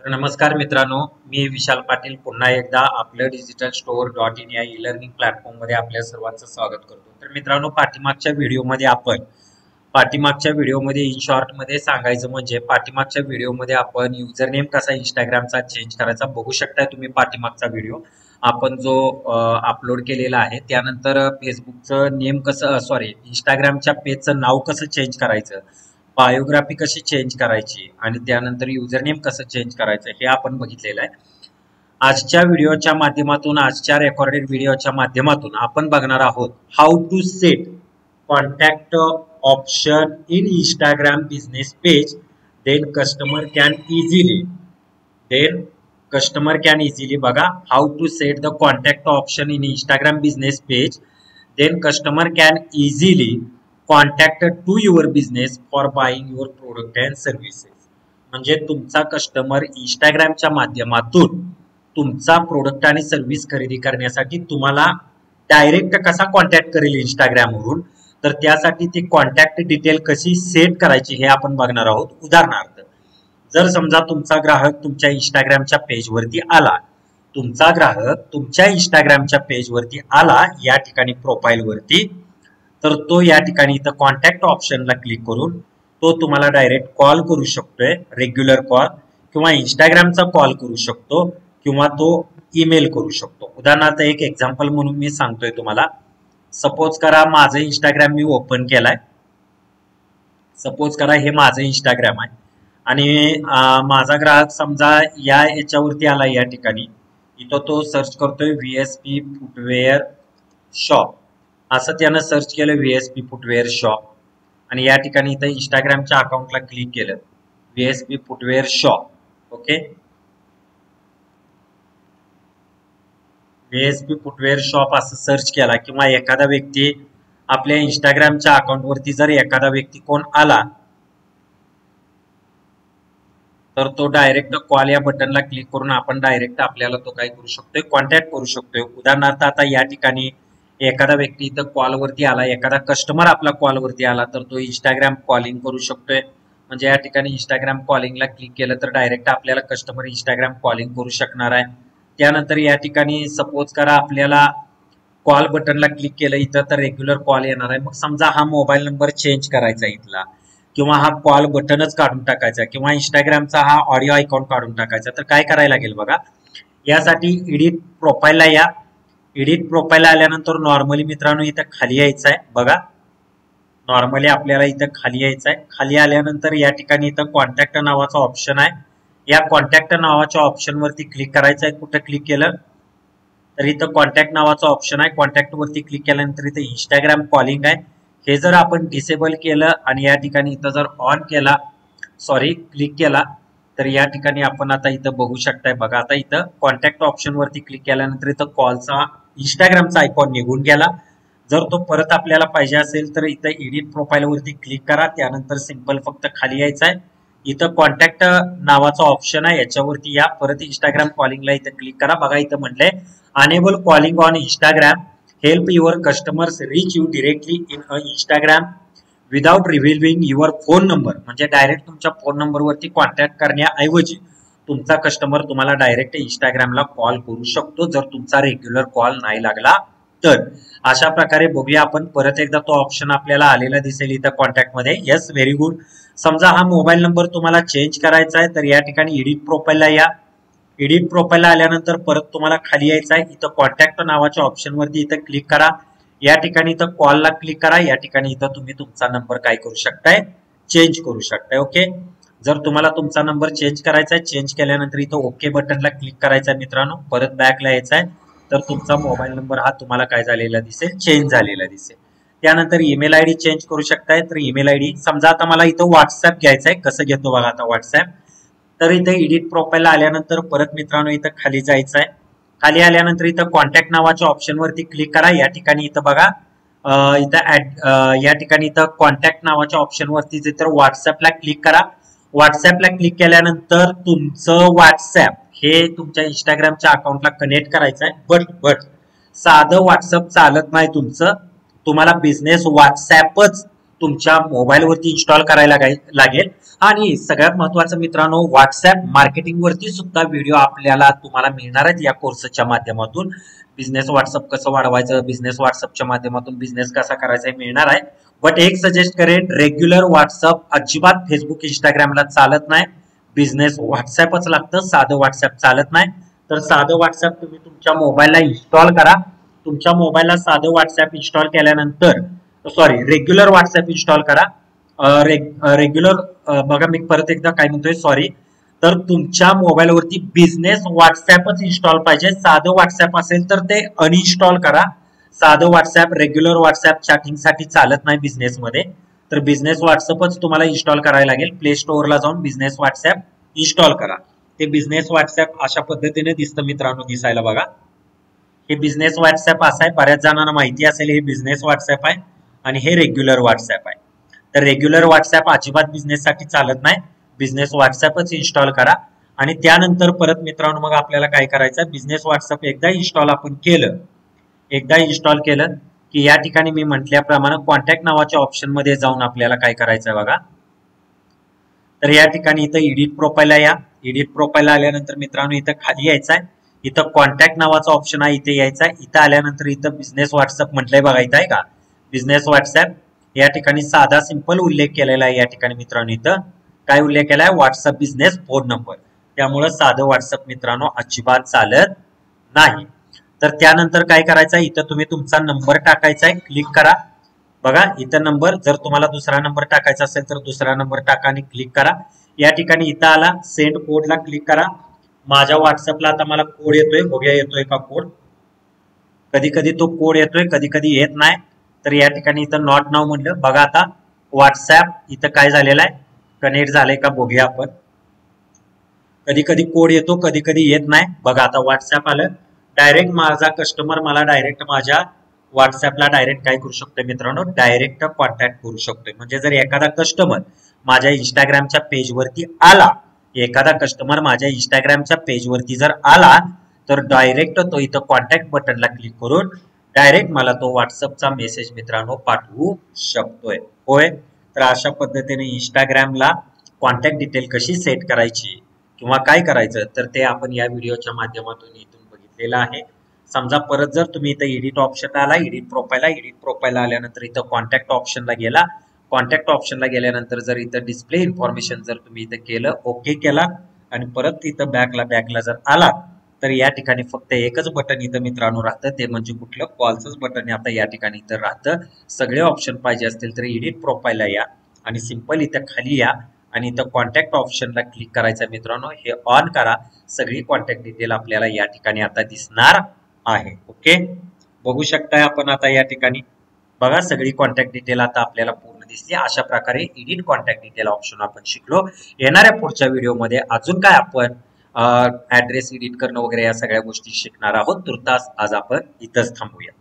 नमस्कार मित्रांनो, मी विशाल पाटील पुन्हा एकदा आपलं डिजिटल स्टोअर डॉट इन या ई लर्निंग प्लॅटफॉर्ममध्ये आपल्या सर्वांचं स्वागत करतो. तर मित्रांनो, पाठीमागच्या व्हिडिओमध्ये इन शॉर्टमध्ये सांगायचं म्हणजे पाठीमागच्या व्हिडिओमध्ये आपण युजर नेम कसा इंस्टाग्रामचा चेंज करायचा बघू शकताय तुम्ही. पाठीमागचा व्हिडिओ आपण जो अपलोड केलेला आहे, त्यानंतर फेसबुकचं नेम कसं इंस्टाग्रामच्या पेजचं नाव कसं चेंज करायचं, बायोग्राफी कशी चेंज करायची आणि त्यानंतर युजर नेम कसं चेंज करायचं हे आपण बघितलेलं आहे. आजच्या रेकॉर्डेड व्हिडिओच्या माध्यमातून आपण बघणार आहोत how to set contact option in Instagram business page. Then customer can easily बघा how to set the contact option in Instagram business page. Then customer can easily contact to your business for buying your product and services. म्हणजे तुमचा customer इंस्टाग्रामच्या माध्यमातून तुमचा product आणि service खरेदी करण्यासाठी तुम्हाला direct कसा कॉन्टॅक्ट करेल इंस्टाग्रामवरून, तर त्यासाठी ती कॉन्टॅक्ट डिटेल कशी सेट करायची हे आपण बघणार आहोत. उदाहरणार्थ, जर समजा तुमचा ग्राहक तुमच्या इंस्टाग्रामच्या पेजवरती आला या ठिकाणी प्रोफाईलवरती, तर तो या ठिकाणी इथं कॉन्टॅक्ट ऑप्शनला क्लिक करून तो तुम्हाला डायरेक्ट कॉल करू शकतोय, रेग्युलर कॉल किंवा इंस्टाग्रामचा कॉल करू शकतो किंवा तो ईमेल करू शकतो. उदाहरणार्थ एक एक्झाम्पल म्हणून मी सांगतोय तुम्हाला. सपोज करा माझं इंस्टाग्राम मी ओपन केलाय. सपोज करा हे माझं इंस्टाग्राम आहे आणि माझा ग्राहक समजा याच्यावरती आला, या ठिकाणी इथं तो सर्च करतोय VSP फुटवेअर शॉप, असं त्यानं सर्च केलं VSP फुटवेअर शॉप आणि या ठिकाणी इथं इंस्टाग्रामच्या अकाउंटला क्लिक केलं VSP footwear shop. Okay, VSP footwear shop असं सर्च केला किंवा एखादा व्यक्ती आपल्या इंस्टाग्रामच्या अकाउंटवरती जर एखादा व्यक्ती कोण आला तर तो डायरेक्ट कॉल या बटनला क्लिक करून आपण डायरेक्ट आपल्याला तो काय करू शकतोय, कॉन्टॅक्ट करू शकतोय. उदाहरणार्थ आता या ठिकाणी एखादा व्यक्ती इथं कॉलवरती आला, एखादा कस्टमर आपला कॉलवरती आला तर तो इंस्टाग्राम कॉलिंग करू शकतोय. म्हणजे या ठिकाणी इंस्टाग्राम कॉलिंगला क्लिक केलं तर डायरेक्ट आपल्याला कस्टमर इंस्टाग्राम कॉलिंग करू शकणार आहे. त्यानंतर या ठिकाणी सपोज करा आपल्याला कॉल बटनला क्लिक केलं इथं तर रेग्युलर कॉल येणार आहे. मग समजा हा मोबाईल नंबर चेंज करायचा इथला किंवा हा कॉल बटनच काढून टाकायचा किंवा इंस्टाग्रामचा हा ऑडिओ आयकॉन काढून टाकायचा, तर काय करायला लागेल बघा. यासाठी एडिट प्रोफाईलला या. एडिट प्रोफाईलला आल्यानंतर नॉर्मली मित्रांनो इथं खाली यायचं आहे बघा. नॉर्मली आपल्याला इथं खाली यायचं आहे. खाली आल्यानंतर या ठिकाणी इथं कॉन्टॅक्ट नावाचा ऑप्शन आहे. या कॉन्टॅक्ट नावाच्या ऑप्शन वरती क्लिक करायचं आहे. कुठं क्लिक केलं तर इथं कॉन्टॅक्ट नावाचा ऑप्शन आहे. कॉन्टॅक्ट वरती क्लिक केल्यानंतर इथं इंस्टाग्राम कॉलिंग आहे. हे जर आपण डिसेबल केलं आणि या ठिकाणी इथं जर ऑन केला क्लिक केला तर या ठिकाणी आपण आता इथं बघू शकताय बघा. आता इथं कॉन्टॅक्ट ऑप्शन वरती क्लिक केल्यानंतर इथं कॉलचा इंस्टाग्रामचा आयकॉन निघून गेला. जर तो परत आपल्याला पाहिजे असेल तर इथं एडिट प्रोफाईल वरती क्लिक करा. त्यानंतर सिंपल फक्त खाली यायचं आहे. इथं कॉन्टॅक्ट नावाचा ऑप्शन आहे, याच्यावरती या. परत इंस्टाग्राम कॉलिंगला इथं क्लिक करा बघा. इथं म्हटलंय enable calling on Instagram, help your customers reach you directly in Instagram without revealing your phone number. म्हणजे डायरेक्ट तुमच्या फोन नंबरवरती कॉन्टॅक्ट करण्याऐवजी तुमचा कस्टमर तुम्हाला डायरेक्ट इंस्टाग्रामला कॉल करू शकतो जर तुमचा रेग्युलर कॉल नाही लागला तर. अशा प्रकारे बघूया आपण परत एकदा. तो ऑप्शन आपल्याला आलेला दिसेल इथं कॉन्टॅक्टमध्ये. Yes, very good. समजा हा मोबाईल नंबर तुम्हाला चेंज करायचा आहे तर या ठिकाणी एडिट प्रोफाईलला या. एडिट प्रोफाईलला आल्यानंतर परत तुम्हाला खाली यायचं आहे. इथं कॉन्टॅक्ट नावाच्या ऑप्शन वरती इथं क्लिक करा. या ठिकाणी इथं कॉलला क्लिक करा. या ठिकाणी इथं तुम्ही तुमचा नंबर काय करू शकताय, चेंज करू शकताय. ओके, जर तुम्हाला तुमचा नंबर चेंज करायचा आहे, चेंज केल्यानंतर इथं ओके बटनला क्लिक करायचं आहे मित्रांनो. परत बॅकला यायचं आहे तर तुमचा मोबाईल नंबर हा तुम्हाला काय झालेला दिसेल, चेंज झालेला दिसेल. त्यानंतर ईमेल आयडी चेंज करू शकताय. तर ईमेल आयडी समजा आता मला इथं व्हॉट्सअप घ्यायचं आहे. कसं घेतो बघा आता व्हॉट्सअप. तर इथं एडिट प्रोफाईलला आल्यानंतर परत मित्रांनो इथं खाली जायचं आहे. खाली आल्यानंतर इथं कॉन्टॅक्ट नावाच्या ऑप्शन वरती क्लिक करा. या ठिकाणी इथं बघा या ठिकाणी इथं कॉन्टॅक्ट नावाच्या ऑप्शन वरती इथं व्हॉट्सअपला क्लिक करा. व्हॉट्सअपला क्लिक केल्यानंतर तुमचं व्हॉट्सअप हे तुमच्या इंस्टाग्रामच्या अकाउंटला कनेक्ट करायचं आहे. बट साधं व्हॉट्सअप चालत नाही तुमचं. तुम्हाला बिझनेस व्हॉट्सअपच तुमच्या मोबाईलवरती इन्स्टॉल करायला लागेल आणि सगळ्यात महत्वाचं मित्रांनो, व्हॉट्सअप मार्केटिंग वरती सुद्धा व्हिडिओ आपल्याला तुम्हाला मिळणार आहेत या कोर्सच्या माध्यमातून. बिझनेस व्हॉट्सअप कसं वाढवायचं, बिझनेस व्हॉट्सअपच्या माध्यमातून बिझनेस कसा करायचा हे मिळणार आहे. बट एक सजेस्ट करेन, रेग्युलर व्हॉट्सअप अजिबात फेसबुक इंस्टाग्रामला चालत नाही. बिझनेस व्हॉट्सअपच लागतं, साधं व्हॉट्सअप चालत नाही. तर साधं व्हॉट्सअप तुम्ही तुमच्या मोबाईलला इन्स्टॉल करा. तुमच्या मोबाईलला साधं व्हॉट्सअप इन्स्टॉल केल्यानंतर, सॉरी, रेग्युलर व्हॉट्सअप इन्स्टॉल करा. रेग्युलर बघा मी परत एकदा काय म्हणतोय, सॉरी. तर तुमच्या मोबाईलवरती बिझनेस व्हॉट्सअपच इन्स्टॉल पाहिजे. साधं व्हॉट्सअप असेल तर ते अनइन्स्टॉल करा. साधं व्हॉट्सअप रेग्युलर व्हॉट्सअप चॅटिंगसाठी चालत नाही बिझनेसमध्ये. तर बिझनेस व्हॉट्सअपच तुम्हाला इन्स्टॉल करायला लागेल. प्ले स्टोअरला जाऊन बिझनेस व्हॉट्सअप इन्स्टॉल करा. ते बिझनेस व्हॉट्सअप अशा पद्धतीने दिसतं मित्रांनो, दिसायला बघा. हे बिझनेस व्हॉट्सअप असं आहे, बऱ्याच जणांना माहिती असेल हे बिझनेस व्हॉट्सअप आहे आणि हे रेग्युलर व्हॉट्सअप आहे. तर रेग्युलर व्हॉट्सअप अजिबात बिझनेससाठी चालत नाही. बिझनेस व्हॉट्सअपच इन्स्टॉल करा. आणि त्यानंतर परत मित्रांनो मग आपल्याला काय करायचं, बिझनेस व्हॉट्सअप एकदा इन्स्टॉल आपण केलं, एकदा इन्स्टॉल केलं की या ठिकाणी मी म्हटल्याप्रमाणे कॉन्टॅक्ट नावाच्या ऑप्शन मध्ये जाऊन आपल्याला काय करायचं बघा. तर या ठिकाणी इथं एडिट प्रोफाईलला या. एडिट प्रोफाईलला आल्यानंतर मित्रांनो इथं खाली यायचं आहे. इथं कॉन्टॅक्ट नावाचा ऑप्शन आहे, इथे यायचा आहे. इथं आल्यानंतर इथं बिझनेस व्हॉट्सअप म्हटलंय बघा, इथं आहे का बिझनेस व्हॉट्सअप. या ठिकाणी साधा सिंपल उल्लेख केलेला आहे. या ठिकाणी मित्रांनो इथं काय उल्लेख केलाय, व्हॉट्सअप बिझनेस फोन नंबर. त्यामुळे साधं व्हॉट्सअप मित्रांनो अजिबात चालत नाही. तर त्यानंतर काय करायचं, इथं तुम्ही तुमचा नंबर टाकायचा आहे, क्लिक करा. बघा इथं नंबर, जर तुम्हाला दुसरा नंबर टाकायचा असेल तर दुसरा नंबर टाका आणि क्लिक करा. या ठिकाणी इथं आला सेंड कोडला क्लिक करा. माझ्या व्हॉट्सअपला आता मला कोड येतोय, बघूया येतोय का कोड. कधी कधी तो कोड येतोय, कधी कधी येत नाही. तर या ठिकाणी इथं नॉट नाव म्हणलं, बघा आता व्हॉट्सअप इथं काय झालेलं आहे, कनेक्ट झालंय का बघूया आपण. कधी कधी कोड येतो, कधी कधी येत नाही. बघा आता व्हॉट्सअप आलं. डायरेक्ट माझा कस्टमर मला डायरेक्ट माझ्या व्हॉट्सअपला डायरेक्ट काय करू शकतोय मित्रांनो, डायरेक्ट कॉन्टॅक्ट करू शकतोय. म्हणजे जर एखादा कस्टमर माझ्या इंस्टाग्रामच्या पेजवरती आला, एखादा कस्टमर माझ्या इंस्टाग्रामच्या पेजवरती जर आला तर डायरेक्ट तो इथं कॉन्टॅक्ट बटनला क्लिक करून डायरेक्ट मला तो व्हॉट्सअपचा मेसेज मित्रांनो पाठवू शकतोय. होय, तर अशा पद्धतीने इंस्टाग्रामला कॉन्टॅक्ट डिटेल कशी सेट करायची किंवा काय करायचं, तर ते आपण या व्हिडिओच्या माध्यमातून इथून बघितलेलं आहे. समजा परत जर तुम्ही इथं एडिट ऑप्शन आला, एडिट प्रोफाईलला आल्यानंतर इथं कॉन्टॅक्ट ऑप्शनला गेला. कॉन्टॅक्ट ऑप्शनला गेल्यानंतर जर इथं डिस्प्ले इन्फॉर्मेशन जर तुम्ही इथं केलं, ओके केला आणि परत इथं बॅकला जर आला तर या ठिकाणी फक्त एकच बटन इथं मित्रांनो राहतं, ते म्हणजे कुठलं, कॉलचंच बटन आता या ठिकाणी इथं राहतं. सगळे ऑप्शन पाहिजे असतील तर एडिट प्रोफाईलला या आणि सिंपल इथं खाली या आणि इथं कॉन्टॅक्ट ऑप्शनला क्लिक करायचं मित्रांनो. हे ऑन करा. सगळी कॉन्टॅक्ट डिटेल आपल्याला या ठिकाणी आता दिसणार आहे. ओके, बघू शकताय आपण आता या ठिकाणी बघा सगळी कॉन्टॅक्ट डिटेल आता आपल्याला पूर्ण दिसली. अशा प्रकारे एडिट कॉन्टॅक्ट डिटेल ऑप्शन आपण शिकलो. येणाऱ्या पुढच्या व्हिडिओमध्ये अजून काय आपण ऍड्रेस एडिट करणं वगैरे या सगळ्या गोष्टी शिकणार आहोत. तुर्तास आज आपण इथंच थांबूया.